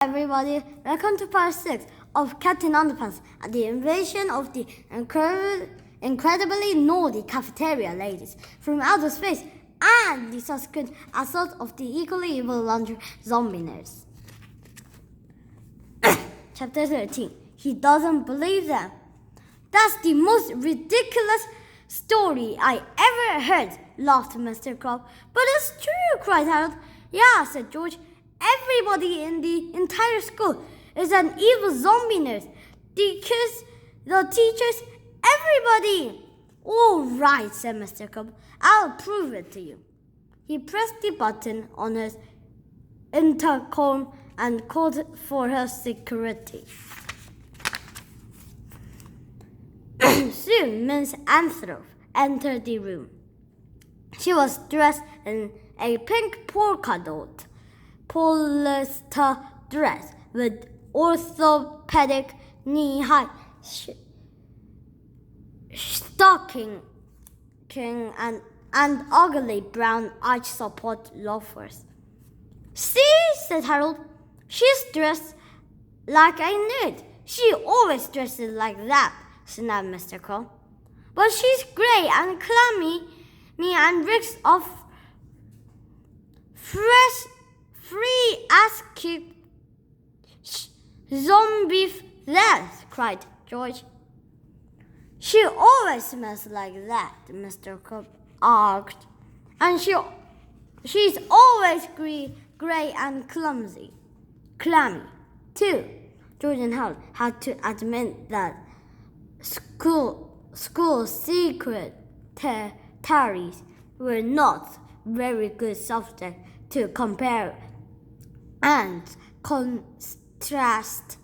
Everybody, welcome to part 6 of Captain Underpants and the invasion of the incredibly naughty cafeteria ladies from outer space and the subsequent assault of the equally evil launcher zombie nerds. Chapter 13. He doesn't believe them. That's the most ridiculous story I ever heard, laughed Mr. Crab. But it's true, cried Harold. Yeah, said George. Everybody in the entire school is an evil zombie nerd. The kids, the teachers, everybody. All right, said Mr. Cobb. I'll prove it to you. He pressed the button on his intercom and called for her security. Soon, Miss Anthrope entered the room. She was dressed in a pink polka-dot polyester dress with orthopedic knee-high stocking and ugly brown arch support loafers. See, said Harold, she's dressed like a nerd. She always dresses like that, snapped Mr. Crow. But she's grey and clammy and reeks of fresh free ass kick zombie flesh, cried George. She always smells like that, Mr. Cobb argued. And she's always grey and clammy, too. George and Harold had to admit that school secretaries were not very good subjects to compare and contrast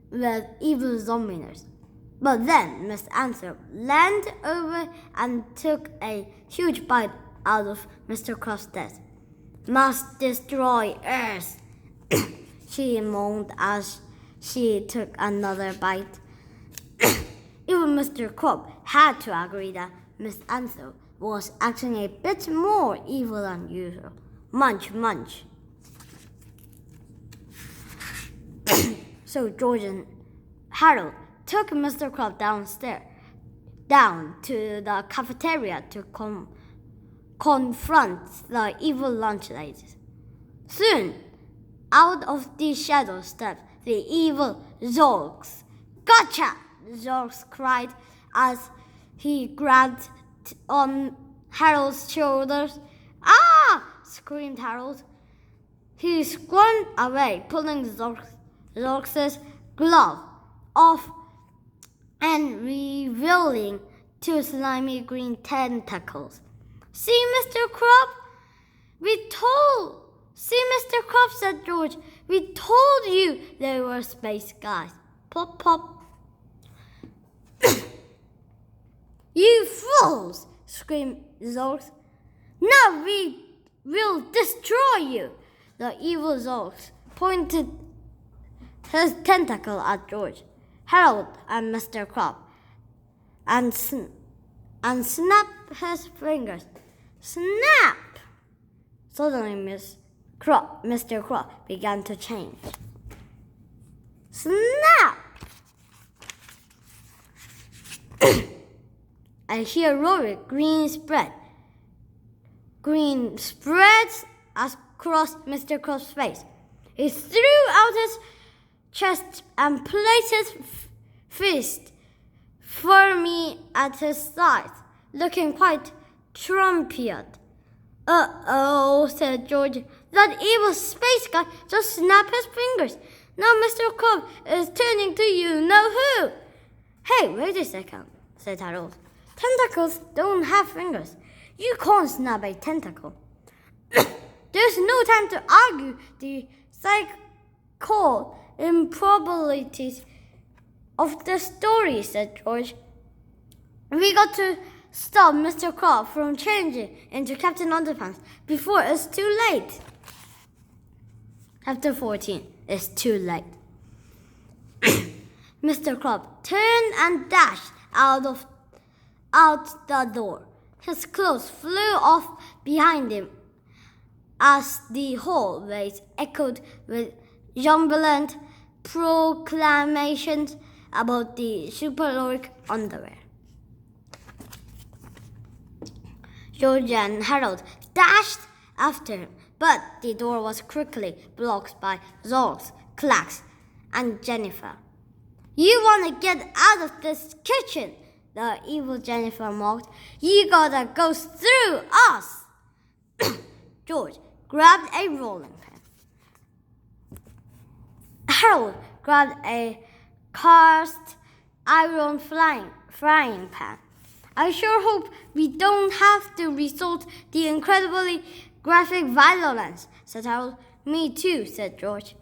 with evil zombies. But then Miss Anthrope leaned over and took a huge bite out of Mr. Crab's desk. Must destroy Earth, she moaned as she took another bite. Even Mr. Crab had to agree that Miss Anthrope was acting a bit more evil than usual. Munch, munch. So George and Harold took Mr. Crab down to the cafeteria to confront the evil lunch ladies. Soon, out of the shadows stepped the evil Zorks. Gotcha! Zorks cried as he grabbed on Harold's shoulders. Ah! Screamed Harold. He squirmed away, pulling Zorks' glove off and revealing two slimy green tentacles. See, Mr. Crab? See, Mr. Crab, said George. We told you they were space guys. Pop, pop. You fools! Screamed Zorks. Now we'll destroy you. The evil Zorks pointed his tentacle at George, Harold, and Mr. Crab, and snapped his fingers. Snap! Suddenly, Mr. Crab began to change. Snap! A heroic green spreads across Mr. Crab's face. He threw out his chest and placed his fist firmly at his side, looking quite triumphant. Uh-oh, said George. That evil space guy just snapped his fingers. Now Mr. Crab is turning to you know who. Hey, wait a second, said Harold. Tentacles don't have fingers. You can't snap a tentacle. There's no time to argue the psychical improbabilities of the story, said George. We got to stop Mr. Crab from changing into Captain Underpants before it's too late. Chapter 14. It's too late. Mr. Crab turned and dashed out the door. His clothes flew off behind him as the hallways echoed with jubilant proclamations about the superheroic underwear. George and Harold dashed after him, but the door was quickly blocked by Zorks, Clax, and Jennifer. "You want to get out of this kitchen," the evil Jennifer mocked. "You gotta go through us." George grabbed a rolling pin. Harold grabbed a cast iron frying pan. "I sure hope we don't have to resort to the incredibly graphic violence," said Harold. "Me too," said George.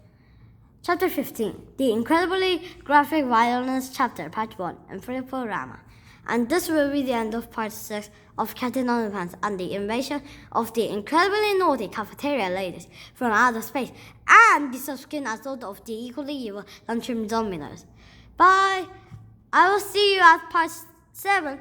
Chapter 15, The Incredibly Graphic Violence Chapter, Part 1, in Friporama. And this will be the end of Part 6 of Captain Underpants and the invasion of the incredibly naughty cafeteria ladies from outer space and the subsequent assault of the equally evil lunchroom dominators. Bye! I will see you at Part 7